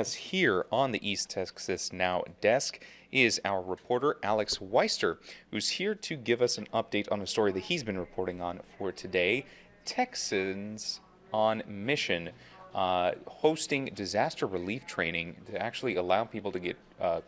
Us here on the East Texas Now desk is our reporter Alex Weister, who's here to give us an update on a story that he's been reporting on for today. Texans on mission, hosting disaster relief training to actually allow people to get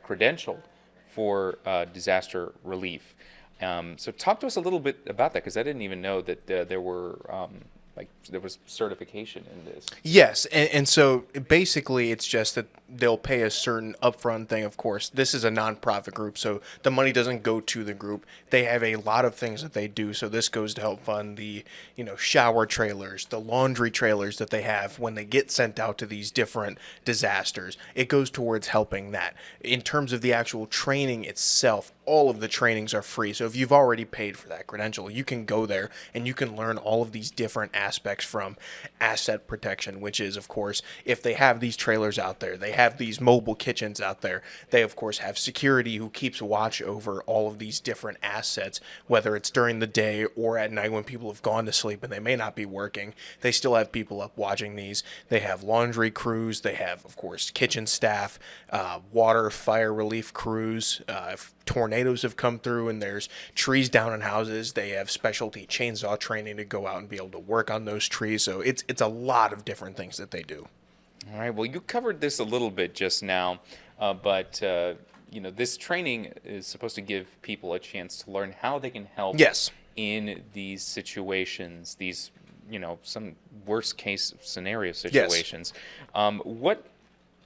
credentialed for disaster relief. So talk to us a little bit about that, because I didn't even know that there was certification in this. Yes, and so basically it's just that they'll pay a certain upfront thing, of course. This is a nonprofit group, so the money doesn't go to the group. They have a lot of things that they do, so this goes to help fund the, shower trailers, the laundry trailers that they have when they get sent out to these different disasters. It goes towards helping that. In terms of the actual training itself, all of the trainings are free. So if you've already paid for that credential, you can go there and you can learn all of these different aspects from asset protection, which is, of course, if they have these trailers out there, they have these mobile kitchens out there, they, of course, have security who keeps watch over all of these different assets, whether it's during the day or at night when people have gone to sleep and they may not be working. They still have people up watching these. They have laundry crews. They have, of course, kitchen staff, water, fire relief crews. If tornadoes have come through and there's trees down in houses, they have specialty chainsaw training to go out and be able to work on those trees. So it's a lot of different things that they do. All right. Well, you covered this a little bit just now, but this training is supposed to give people a chance to learn how they can help. Yes. In these situations, these some worst case scenario situations. Yes. What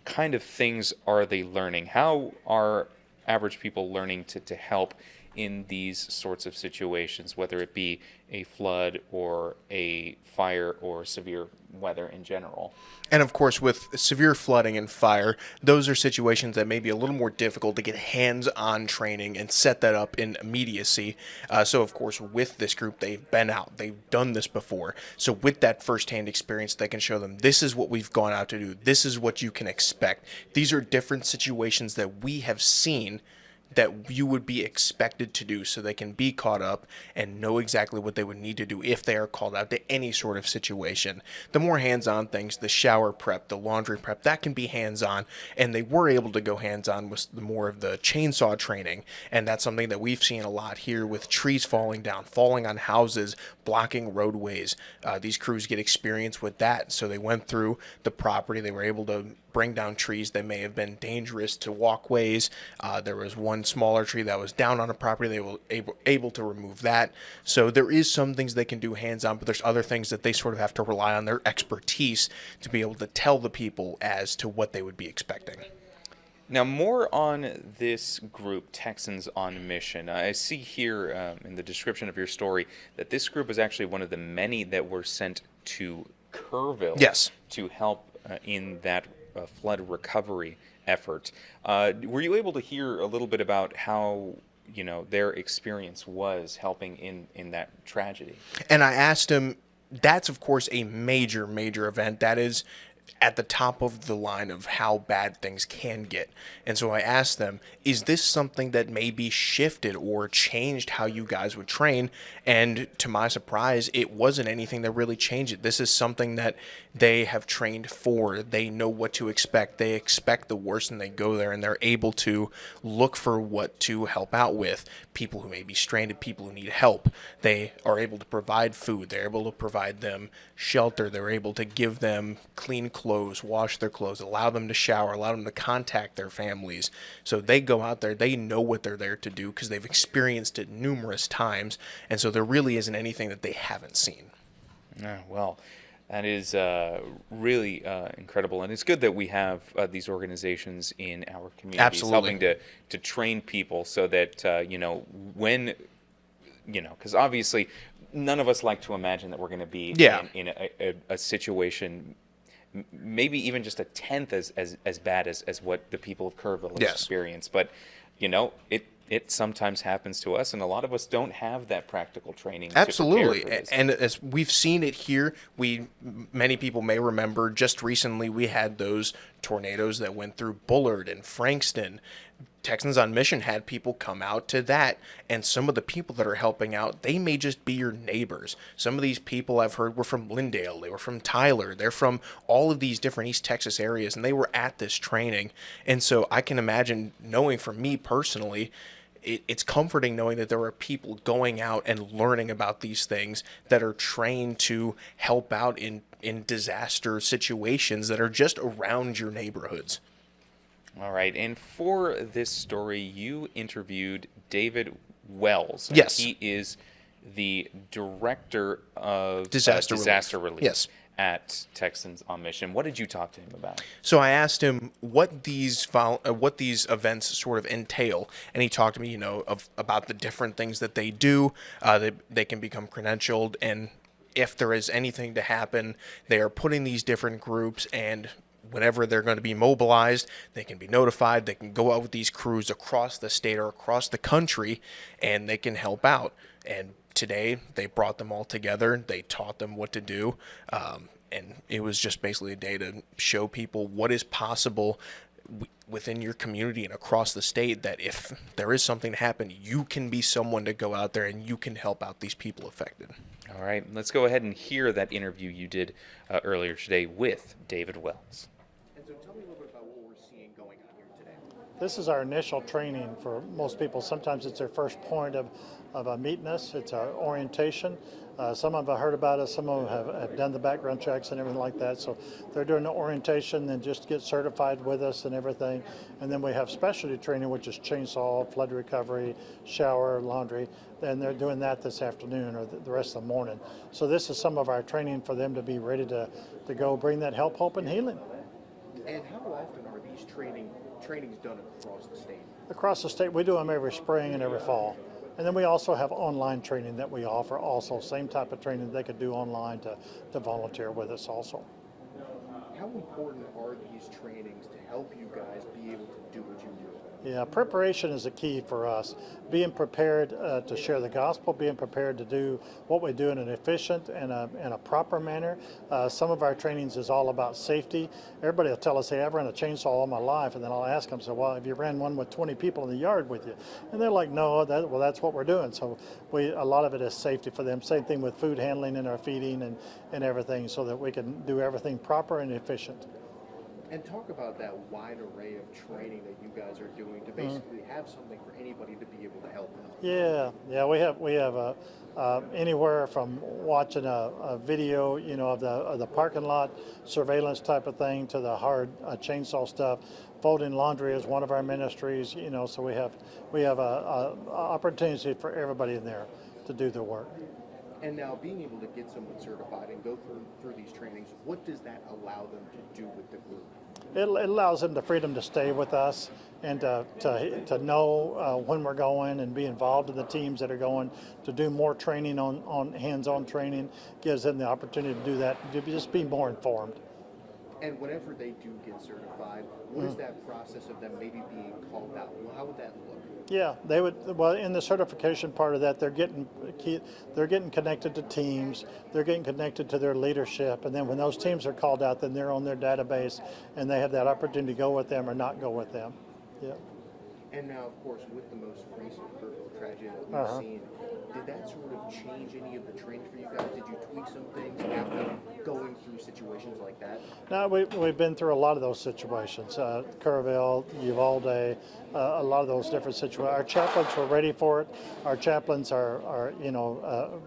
kind of things are they learning? How are average people learning to help in these sorts of situations, whether it be a flood or a fire or severe weather in general? And of course, with severe flooding and fire, those are situations that may be a little more difficult to get hands-on training and set that up in immediacy. So of course, with this group, they've been out, they've done this before. So with that firsthand experience, they can show them, this is what we've gone out to do. This is what you can expect. These are different situations that we have seen that you would be expected to do, so they can be caught up and know exactly what they would need to do if they are called out to any sort of situation. The more hands-on things, the shower prep, the laundry prep, that can be hands-on, and they were able to go hands-on with the more of the chainsaw training, and that's something that we've seen a lot here with trees falling down, falling on houses, blocking roadways. These crews get experience with that, so they went through the property, they were able to bring down trees that may have been dangerous to walkways. There was one smaller tree that was down on a property. They were able to remove that. So there is some things they can do hands-on, but there's other things that they sort of have to rely on their expertise to be able to tell the people as to what they would be expecting. Now, more on this group, Texans on Mission. I see here in the description of your story that this group is actually one of the many that were sent to Kerrville. Yes. To help in that flood recovery effort. Were you able to hear a little bit about how their experience was helping in that tragedy? And I asked him, that's of course a major event. That is at the top of the line of how bad things can get. And so I asked them, is this something that maybe shifted or changed how you guys would train? And to my surprise, it wasn't anything that really changed it. This is something that they have trained for. They know what to expect. They expect the worst and they go there and they're able to look for what to help out with. People who may be stranded, people who need help. They are able to provide food. They're able to provide them shelter. They're able to give them clean clothes, wash their clothes, allow them to shower, allow them to contact their families. So they go out there, they know what they're there to do because they've experienced it numerous times, and so there really isn't anything that they haven't seen. Well, that is really incredible, and it's good that we have these organizations in our communities. Absolutely. Helping to train people so that when because obviously none of us like to imagine that we're going to be in a situation maybe even just a tenth as bad as what the people of Kerrville have experienced. But it sometimes happens to us, and a lot of us don't have that practical training. Absolutely. To prepare for this. And as we've seen it here, many people may remember just recently we had those tornadoes that went through Bullard and Frankston. Texans on Mission had people come out to that, and some of the people that are helping out, they may just be your neighbors. Some of these people I've heard were from Lindale, they were from Tyler, they're from all of these different East Texas areas, and they were at this training. And so I can imagine, knowing for me personally, it's comforting knowing that there are people going out and learning about these things that are trained to help out in disaster situations that are just around your neighborhoods. All right, and for this story, you interviewed David Wells. Yes. He is the director of Disaster relief Yes. at Texans on Mission. What did you talk to him about? So I asked him what these events sort of entail, and he talked to me, about the different things that they do. They can become credentialed, and if there is anything to happen, they are putting these different groups, and whenever they're going to be mobilized, they can be notified. They can go out with these crews across the state or across the country, and they can help out. And today, they brought them all together. They taught them what to do. And it was just basically a day to show people what is possible within your community and across the state, that if there is something to happen, you can be someone to go out there and you can help out these people affected. All right, let's go ahead and hear that interview you did earlier today with David Wells. And so tell me a little bit about what we're seeing going on here today. This is our initial training for most people. Sometimes it's their first point of meeting us. It's our orientation. Some of them have heard about us. Some of them have done the background checks and everything like that. So they're doing the orientation, then just get certified with us and everything. And then we have specialty training, which is chainsaw, flood recovery, shower, laundry. And they're doing that this afternoon or the rest of the morning. So this is some of our training for them to be ready to go bring that help, hope, and healing. And how often are these trainings done across the state? Across the state, we do them every spring and every fall. And then we also have online training that we offer also, same type of training they could do online to volunteer with us also. How important are these trainings to help you guys be able to do what you do? Yeah, preparation is a key for us. Being prepared to share the gospel, being prepared to do what we do in an efficient and a proper manner. Some of our trainings is all about safety. Everybody will tell us, hey, I've run a chainsaw all my life, and then I'll ask them, so, well, have you ran one with 20 people in the yard with you? And they're like, no, that's what we're doing. So a lot of it is safety for them. Same thing with food handling and our feeding and everything, so that we can do everything proper and efficient. And talk about that wide array of training that you guys are doing to basically have something for anybody to be able to help out. Yeah, we have anywhere from watching a video, of the parking lot surveillance type of thing to the hard chainsaw stuff. Folding laundry is one of our ministries, so we have a opportunity for everybody in there to do their work. And now being able to get someone certified and go through these trainings, what does that allow them to do with the group? It allows them the freedom to stay with us and to know when we're going and be involved in the teams that are going, to do more training on hands-on training, gives them the opportunity to do that, to just be more informed. And whenever they do get certified, what is that process of them maybe being called out? How would that look? Yeah, they would. Well, in the certification part of that, they're getting connected to teams. They're getting connected to their leadership, and then when those teams are called out, then they're on their database, and they have that opportunity to go with them or not go with them. Yeah. And now, of course, with the most recent Kirkville tragedy that we've seen, did that sort of change any of the training for you guys? Did you tweak some things after going through situations like that? No, we've been through a lot of those situations. Kerrville, Uvalde, a lot of those different situations. Our chaplains were ready for it. Our chaplains are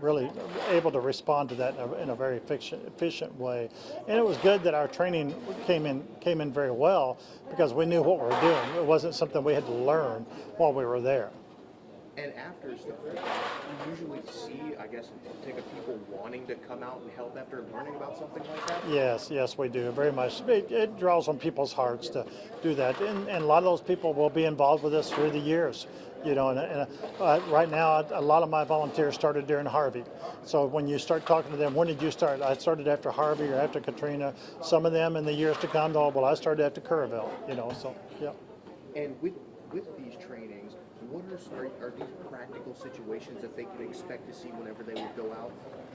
really able to respond to that in a very efficient way. And it was good that our training came in very well, because we knew what we were doing. It wasn't something we had to learn while we were there. And after stuff like that, you usually see, I guess, an uptick of people wanting to come out and help after learning about something like that? Yes, we do, very much. It draws on people's hearts to do that. And a lot of those people will be involved with us through the years. Right now, a lot of my volunteers started during Harvey. So when you start talking to them, when did you start? I started after Harvey or after Katrina. Some of them in the years to come, well, I started after Kerrville, so, yeah. And with these trainings, Are these practical situations that they can expect to see whenever they would go out?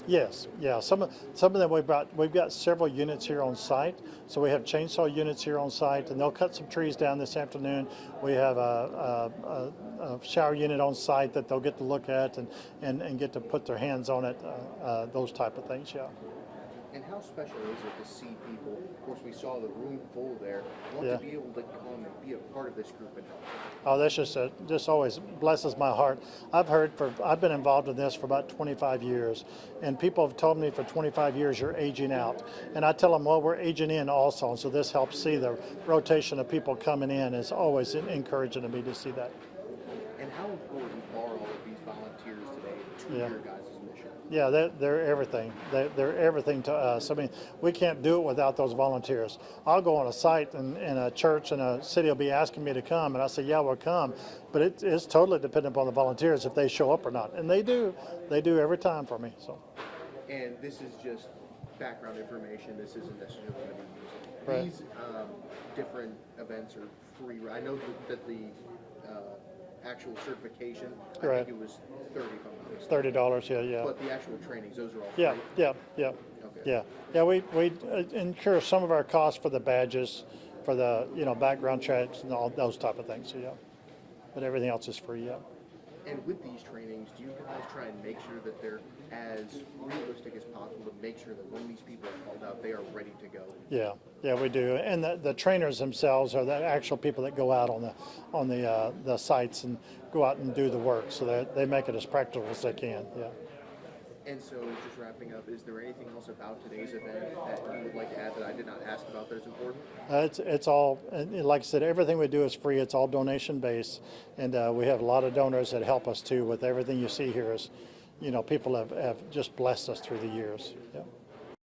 Yes, yeah. Some of them we've got several units here on site. So we have chainsaw units here on site, and they'll cut some trees down this afternoon. We have a shower unit on site that they'll get to look at and get to put their hands on it. Those type of things, yeah. And how special is it to see people? Of course, we saw the room full there. Want Yeah. to be able to come and be a part of this group and help. Oh, that's just always blesses my heart. I've been involved in this for about 25 years, and people have told me for 25 years you're aging out, and I tell them, well, we're aging in also, and so this helps see the rotation of people coming in. Is always encouraging to me to see that. And how important are all of these volunteers today to Yeah. your guys' mission? Yeah, they're everything. They're everything to us. I mean, we can't do it without those volunteers. I'll go on a site in a church and a city will be asking me to come, and I say, yeah, we'll come. But it's totally dependent upon the volunteers if they show up or not. And they do. They do every time for me. So. And this is just background information. This isn't necessarily going to be used. Right. These different events are free. I know that the actual certification, I Right. think it was 30 if I'm not mistaken. $30. Yeah. But the actual trainings, those are all Yeah, free? yeah. Okay. Yeah. We incur some of our costs for the badges, for the background checks and all those type of things. So yeah, but everything else is free. Yeah. And with these trainings, do you guys try and make sure that they're as realistic as possible to make sure that when these people are called out, they are ready to go? Yeah, we do. And the trainers themselves are the actual people that go out on the sites and go out and do the work, so that they make it as practical as they can. Yeah. And so, just wrapping up, is there anything else about today's event that you would like to add that I did not ask about that is important? It's all, and like I said, everything we do is free. It's all donation based, and we have a lot of donors that help us too with everything you see here. Is, people have just blessed us through the years. Yeah.